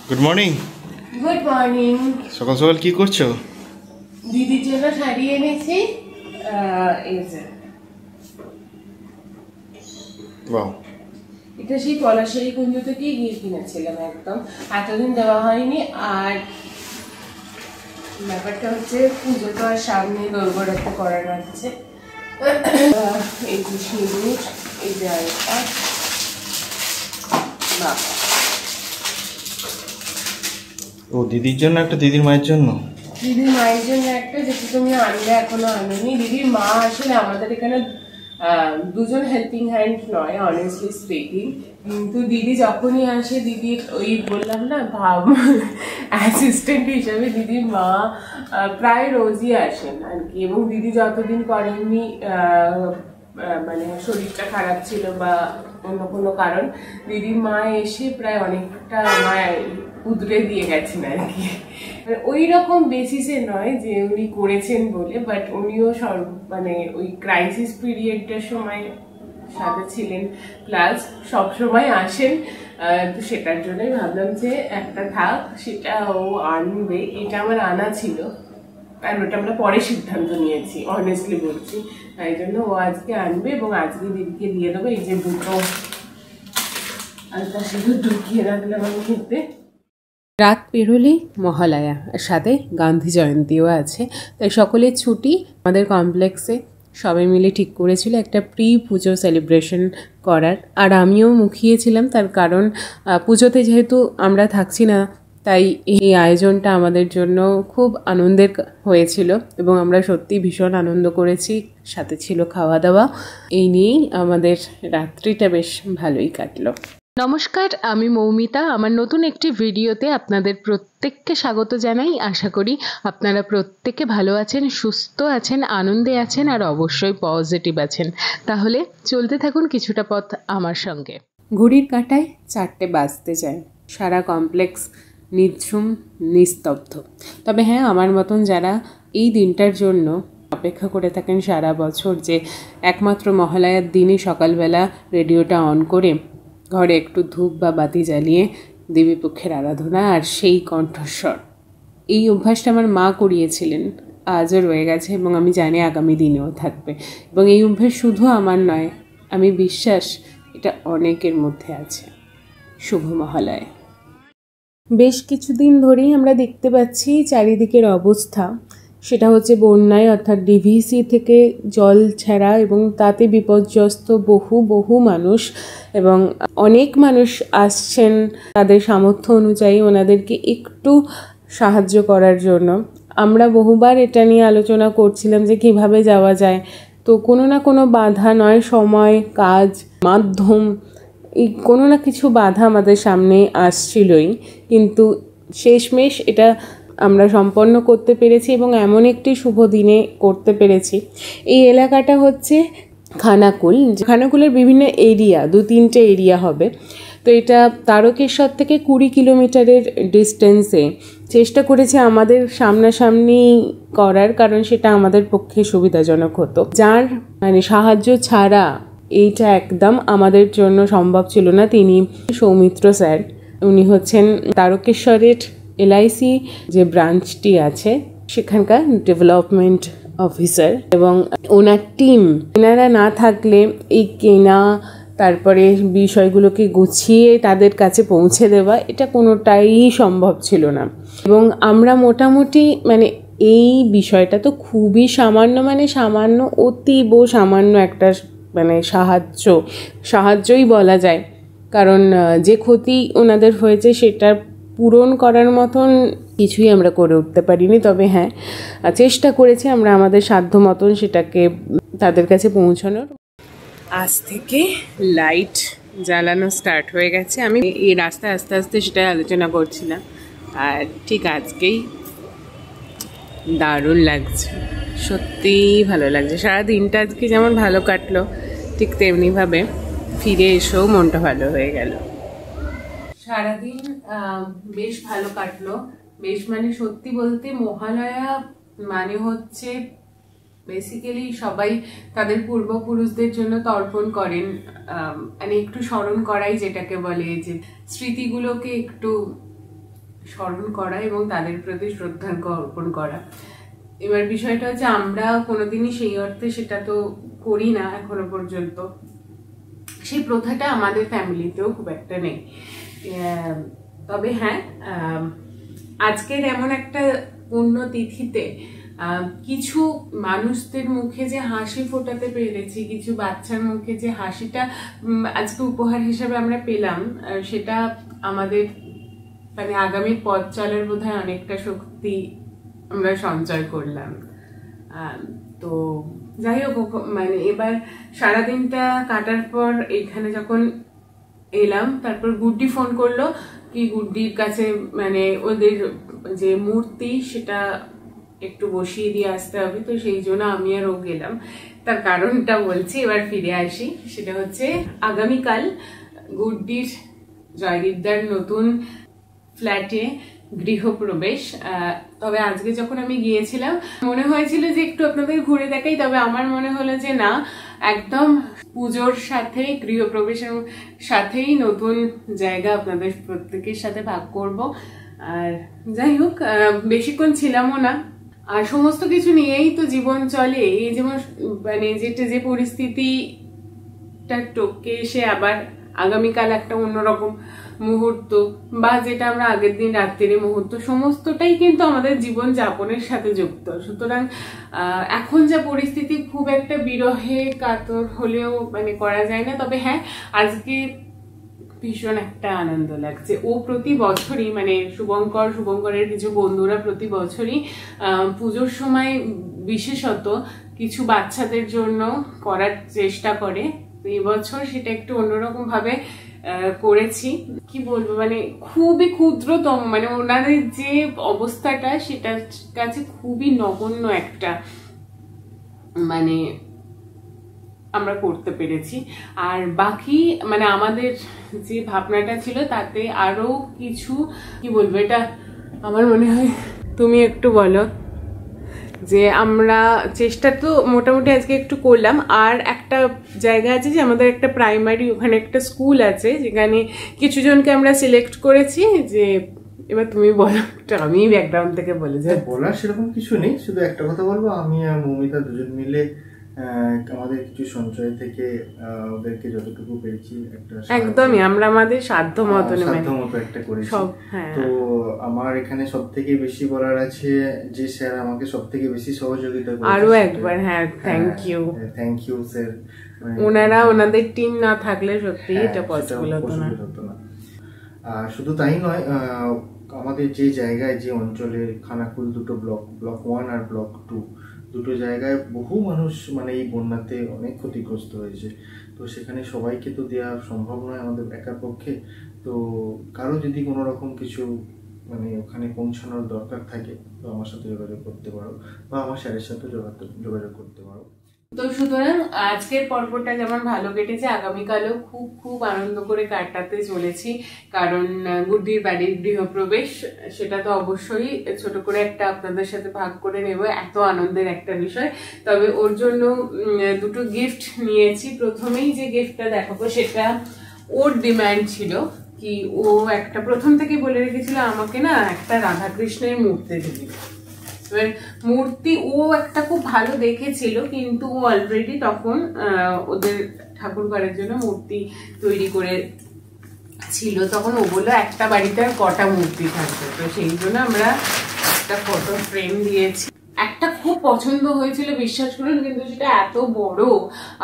Good morning. Good morning. সকাল সকাল কি করছো? দিদির জন্য শাড়ি এনেছি। এই যে বাহ, এটা সেই পলাশাড়ি কুঞ্জ থেকেই গিয়ে কিনেছিলাম, একদম এতদিন দেওয়া হয়নি। আর ব্যাপারটা হচ্ছে পুজো তো আর সামনে দোরগোড়াতে করা যাচ্ছে। এই যে সিঁদুর, এই যে আরেকটা বাবা। ও দিদির জন্য একটা, দিদির মায়ের জন্য? দিদির মায়ের জন্য একটা, যেটা তুমি আনলে এখনো আনোনি। দিদির মা আসলে আমাদের এখানে দুজন হেল্পিং হ্যান্ড নয়, অনেস্টলি স্পিকিং। কিন্তু দিদি যখনই আসে, দিদি ওই বললাম না ভাব অ্যাসিস্ট্যান্ট হিসাবে দিদির মা প্রায় রোজই আসেন আর কি। এবং দিদি যতদিন করেননি, মানে শরীরটা খারাপ ছিল বা অন্য কোনো কারণ, দিদির মা এসে প্রায় অনেকটা আমায় উদরে দিয়ে গেছেন আর কি। ওই রকম বেসিসে নয় যে উনি করেছেন বলে, বাট উনিও মানে ওই ক্রাইসিস পিরিয়ডটার সময় সাথে ছিলেন, প্লাস সবসময় আসেন। তো সেটার জন্যই ভাবলাম যে একটা থাক, সেটা ও আনবে। এটা আমার আনা ছিল, আর ওটা আমরা পরে সিদ্ধান্ত নিয়েছি, অনেস্টলি বলছি। তাই জন্য ও আজকে আনবে এবং আজকে দিদিকে দিয়ে দেবো। এই যে দুটো আলতা সিঁদুর ঢুকিয়ে রাখলাম আমি খেতে। রাত পেরোলেই মহালয়া, সাথে গান্ধী জয়ন্তীও আছে, তাই সকলের ছুটি। আমাদের কমপ্লেক্সে সবাই মিলে ঠিক করেছিল একটা প্রি পুজো সেলিব্রেশন করার, আর আমিও মুখিয়েছিলাম। তার কারণ পুজোতে যেহেতু আমরা থাকছি না, তাই এই আয়োজনটা আমাদের জন্য খুব আনন্দের হয়েছিল এবং আমরা সত্যি ভীষণ আনন্দ করেছি। সাথে ছিল খাওয়া দাওয়া। এই নিয়েই আমাদের রাত্রিটা বেশ ভালোই কাটলো। নমস্কার, আমি মৌমিতা। আমার নতুন একটি ভিডিওতে আপনাদের প্রত্যেককে স্বাগত জানাই। আশা করি আপনারা প্রত্যেকে ভালো আছেন, সুস্থ আছেন, আনন্দে আছেন আর অবশ্যই পজিটিভ আছেন। তাহলে চলতে থাকুন কিছুটা পথ আমার সঙ্গে। ঘড়ির কাঁটায় 4টে বাজতে যায়, সারা কমপ্লেক্স নিঝুম নিস্তব্ধ। তবে হ্যাঁ, আমার মতন যারা এই দিনটার জন্য অপেক্ষা করে থাকেন সারা বছর, যে একমাত্র মহালয়ার দিনই সকালবেলা রেডিওটা অন করে ঘরে একটু ধূপ বা বাতি জ্বালিয়ে দেবীপক্ষের আরাধনা আর সেই কণ্ঠস্বর, এই অভ্যাসটা আমার মা করিয়েছিলেন, আজও রয়ে গেছে এবং আমি জানি আগামী দিনেও থাকবে। এবং এই অভ্যাস শুধু আমার নয়, আমি বিশ্বাস এটা অনেকের মধ্যে আছে। শুভ মহালয়া। বেশ কিছুদিন ধরেই আমরা দেখতে পাচ্ছি চারিদিকের অবস্থা, সেটা হচ্ছে বন্যায়, অর্থাৎ ডিভিসি থেকে জল ছাড়া, এবং তাতে বিপর্যস্ত বহু মানুষ। এবং অনেক মানুষ আসছেন তাদের সামর্থ্য অনুযায়ী ওনাদেরকে একটু সাহায্য করার জন্য। আমরা বহুবার এটা নিয়ে আলোচনা করছিলাম যে কিভাবে যাওয়া যায়। তো কোনো না কোনো বাধা, নয় সময়, কাজ, মাধ্যম, এই কোনো না কিছু বাধা আমাদের সামনে আসছিলই, কিন্তু শেষমেশ এটা আমরা সম্পন্ন করতে পেরেছি এবং এমন একটি শুভ দিনে করতে পেরেছি। এই এলাকাটা হচ্ছে খানাকুল। খানাকুলের বিভিন্ন এরিয়া, 2-3টে এরিয়া হবে। তো এটা তারকেশ্বর থেকে 20 কিলোমিটারের ডিস্টেন্সে। চেষ্টা করেছি আমাদের সামনাসামনি করার, কারণ সেটা আমাদের পক্ষে সুবিধাজনক হতো। যার মানে সাহায্য ছাড়া এইটা একদম আমাদের জন্য সম্ভব ছিল না, তিনি সৌমিত্র স্যার। উনি হচ্ছেন তারকেশ্বরের LIC যে ব্রাঞ্চটি আছে সেখানকার ডেভেলপমেন্ট অফিসার, এবং ওনার টিম, এনারা না থাকলে এই কেনা, তারপরে বিষয়গুলোকে গুছিয়ে তাদের কাছে পৌঁছে দেওয়া, এটা কোনোটাই সম্ভব ছিল না। এবং আমরা মোটামুটি মানে এই বিষয়টা তো খুবই সামান্য, মানে সামান্য, অতীব সামান্য একটা মানে সাহায্যই বলা যায়। কারণ যে ক্ষতি ওনাদের হয়েছে সেটা পূরণ করার মতন কিছুই আমরা করে উঠতে পারিনি। তবে হ্যাঁ, চেষ্টা করেছি আমরা আমাদের সাধ্য মতন সেটাকে তাদের কাছে পৌঁছানোর। আজ থেকে লাইট জ্বালানো স্টার্ট হয়ে গেছে। আমি এই রাস্তায় আস্তে আস্তে সেটাই আলোচনা করছিলাম, আর ঠিক আজকেই দারুণ লাগছে, সত্যিই ভালো লাগছে। সারা দিনটা আজকে যেমন ভালো কাটলো, ঠিক তেমনিভাবে ফিরে এসেও মনটা ভালো হয়ে গেল। সারাদিন বেশ ভালো কাটলো। বেশ মানে সত্যি বলতে মহালয়া মানে হচ্ছে বেসিক্যালি সবাই তাদের পূর্বপুরুষদের জন্য তর্পণ করেন, মানে একটু স্মরণ করাই যেটাকে বলে, যে স্মৃতিগুলোকে একটু স্মরণ করা এবং তাদের প্রতি শ্রদ্ধার্ঘ্য অর্পণ করা। এবার বিষয়টা হচ্ছে আমরা কোনোদিনই সেই অর্থে সেটা তো করি না এখনো পর্যন্ত, সেই প্রথাটা আমাদের ফ্যামিলিতেও খুব একটা নেই। তবে হ্যাঁ, আজকের এমন একটা পুণ্যতিথিতে কিছু মানুষদের মুখে যে হাসি ফোটাতে পেরেছি, কিছু বাচ্চার মুখে যে হাসিটা আজকে উপহার হিসেবে আমরা পেলাম, সেটা আমাদের মানে আগামী পথ চলার বোধহয় অনেকটা শক্তি আমরা সঞ্চয় করলাম। তো যাই হোক, মানে এবার সারাদিনটা কাটার পর এখানে যখন এলাম, তারপর গুড্ডি ফোন করলো কি গুড্ডির কাছে মানে ওদের যে মূর্তি সেটা একটু বসিয়ে দিয়ে আসতে হবে। তো সেই জন্য আমি আর ও গেলাম। তার কারণটা বলছি, এবার ফিরে আসি। সেটা হচ্ছে আগামীকাল গুড্ডির জয়দীপদার নতুন ফ্ল্যাটে গৃহপ্রবেশ। তবে আজকে যখন আমি গিয়েছিলাম মনে হয়েছিল যে একটু আপনাদের ঘুরে দেখাই, তবে আমার মনে হলো যে না, একদম পুজোর সাথে গৃহপ্রবেশের সাথেই নতুন জায়গা আপনাদের প্রত্যেকের সাথে ভাগ করব। আর যাই হোক, বেশিক্ষণ ছিলামও না। আর সমস্ত কিছু নিয়েই তো জীবন চলে। এই যেমন মানে যে পরিস্থিতিটা টপকে এসে আবার আগামীকাল একটা অন্যরকম মুহূর্ত, বা যেটা আমরা আগের দিন রাত্রির মুহূর্ত, সমস্তটাই কিন্তু আমাদের জীবন যাপনের সাথে যুক্ত। সুতরাং এখন যা পরিস্থিতি খুব একটা বিরহে কাতর হলেও মানে করা যায় না। তবে হ্যাঁ, আজকে ভীষণ একটা আনন্দ লাগছে। ও প্রতি বছরই মানে শুভঙ্করের কিছু বন্ধুরা প্রতি বছরই পুজোর সময় বিশেষত কিছু বাচ্চাদের জন্য করার চেষ্টা করে। তো এবছর সেটা একটু অন্যরকম ভাবে করেছি। কি বলবো, মানে খুবই ক্ষুদ্রতম, মানে ওনাদের যে অবস্থাটা সেটার কাছে খুবই নগণ্য একটা মানে আমরা করতে পেরেছি। আর বাকি মানে আমাদের যে ভাবনাটা ছিল তাতে আরো কিছু, কি বলবো, এটা আমার মনে হয় তুমি একটু বলো, যে আমরা চেষ্টা তো মোটামুটি আজকে একটু করলাম। আর একটা জায়গা আছে যে আমাদের একটা প্রাইমারি, ওখানে একটা স্কুল আছে যেখানে কিছু জনকে আমরা সিলেক্ট করেছি। যে এবার তুমি বলো, আমি ব্যাকগ্রাউন্ড থেকে বলে যাই। বলার সেরকম কিছু নেই, শুধু একটা কথা বলবো, আমি আর মৌমিতা দুজন মিলে আমাদের কিছু সঞ্চয় থেকে ওদেরকে যতটুকু পেরেছি একটা একদমই আমরা আমাদের সাধ্য মতো একটা করেছি। তো আমার এখানে সব থেকে বেশি বলার আছে যে স্যার আমাকে সব থেকে বেশি সহযোগিতা করেছে। আরো একবার হ্যাঁ, থ্যাংক ইউ স্যার। ওনাদের টিম না থাকলে সত্যি এটা পসিবল হতো না। আর শুধু তাই নয়, আমাদের যে জায়গায় যে অঞ্চলে খানাকুল দুটো ব্লক 1 আর ব্লক 2 দুটো জায়গায় বহু মানুষ মানে এই বন্যাতে অনেক ক্ষতিগ্রস্ত হয়েছে। তো সেখানে সবাইকে তো দেওয়া সম্ভব নয় আমাদের একার পক্ষে। তো কারো যদি কোনো রকম কিছু মানে ওখানে পৌঁছানোর দরকার থাকে তো আমার সাথে যোগাযোগ করতে পারো, বা আমার স্যারের সাথে যোগাযোগ করতে পারো। তো সুতরাং আজকের পর্বটা যেমন ভালো কেটেছে, আগামীকালও খুব খুব আনন্দ করে কাটাতে চলেছি। কারণ গুড্ডির বাড়ির গৃহপ্রবেশ, সেটা তো অবশ্যই ছোট করে একটা আপনাদের সাথে ভাগ করে নেব, এত আনন্দের একটা বিষয়। তবে ওর জন্য দুটো গিফট নিয়েছি। প্রথমেই যে গিফটটা দেখাবো সেটা ওর ডিমান্ড ছিল, কি ও একটা প্রথম থেকে বলে রেখেছিল আমাকে না একটা রাধাকৃষ্ণের মূর্তি দিবি। এবার মূর্তি ও একটা খুব ভালো দেখেছিল, কিন্তু ও অলরেডি তখন ওদের ঠাকুর ঘরের জন্য মূর্তি তৈরি করে ছিল। তখন ও বললো একটা বাড়িতে আর কটা মূর্তি থাকবে, তো সেই জন্য আমরা একটা ফটো ফ্রেম দিয়েছি। একটা খুব পছন্দ হয়েছিল বিশ্বাস করুন, কিন্তু সেটা এত বড়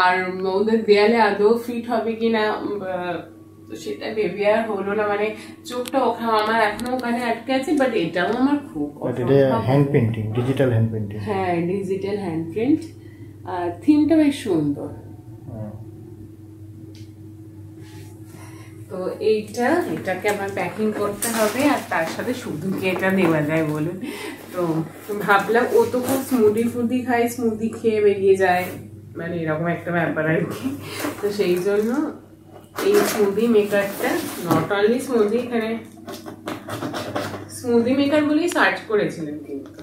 আর ওদের দেয়ালে আদৌ ফিট হবে কিনা তো সেটা ভেবে আর হলো না। মানে চোখটা আমার এখনো ওখানে আটকে আছে, বাট এটাও আমার খুব hand painting, digital hand painting. হ্যাঁ, ডিজিটাল হ্যান্ড প্রিন্ট। থিমটা বেশ সুন্দর। তো এটাকে আমার প্যাকিং করতে হবে, আর তার সাথে শুধু কি এটা দেওয়া যায় বলুন। তো ভাবলাম ও তো খুব স্মুদি খায়, স্মুদি খেয়ে বেরিয়ে যায়, মানে এরকম একটা ব্যাপার আর কি। তো সেই জন্য এই স্মুদি মেকারটা, নট অনলি স্মুদি, এখানে স্মুদি মেকার বলেই সার্চ করেছিলেন কিন্তু।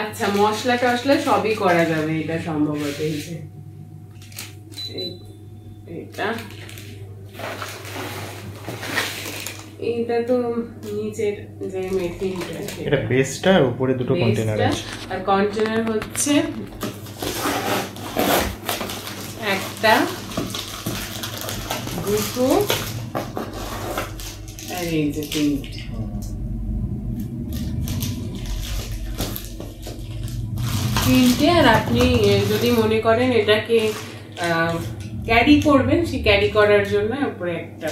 আচ্ছা, মশলা টশলা সবই করা যাবে এটা সম্ভবত। এই যে এইটা তো নিচের যে মেথিনটা, এটা বেসটা আর উপরে দুটো কন্টেনার আছে। আর কন্টেনার হচ্ছে একটা, দুটো, আর এই যে তিনটে। আর আপনি যদি মনে করেন এটাকে ক্যারি করবেন, সেই ক্যারি করার জন্য উপরে একটা,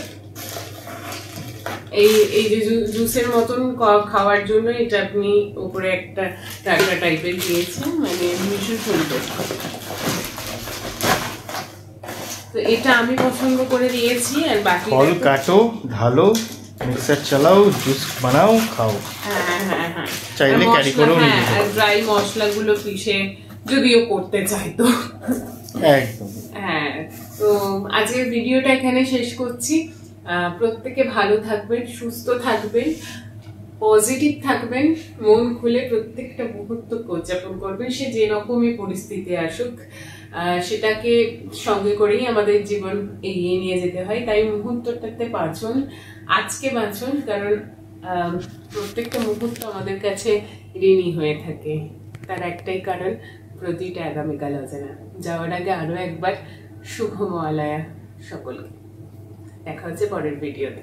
এই যে জুসের মতন খাওয়ার জন্য এটা আপনি উপরে একটা টাটা টাইপের দিয়েছেন, মানে ভীষণ সুন্দর। তো এটা আমি পছন্দ করে দিয়েছি। আর বাকি ফল কাটো, ঢালো, মিক্সার চালাও, জুস বানাও, খাও। হ্যাঁ, চাইলে ক্যারি করেও নিতে পারো। আর ড্রাই মশলাগুলো পিষে যদিও করতে চাইতো। একদম। হ্যাঁ, তো আজকের ভিডিওটা এখানে শেষ করছি। প্রত্যেকে ভালো থাকবেন, সুস্থ থাকবেন, পজিটিভ থাকবেন, মন খুলে প্রত্যেকটা মুহূর্ত উদযাপন করবেন। সে যে রকমই পরিস্থিতি আসুক, সেটাকে সঙ্গে করেই আমাদের জীবন এগিয়ে নিয়ে যেতে হয়। তাই মুহূর্তটাতে বাঁচুন, আজকে বাঁচুন, কারণ প্রত্যেকটা মুহূর্ত আমাদের কাছে ঋণী হয়ে থাকে। তার একটাই কারণ, প্রতিটা আগামীকাল অজানা। যাওয়ার আগে আরো একবার শুভ মহালয়া সকলকে। দেখা হচ্ছে পরের ভিডিওতে।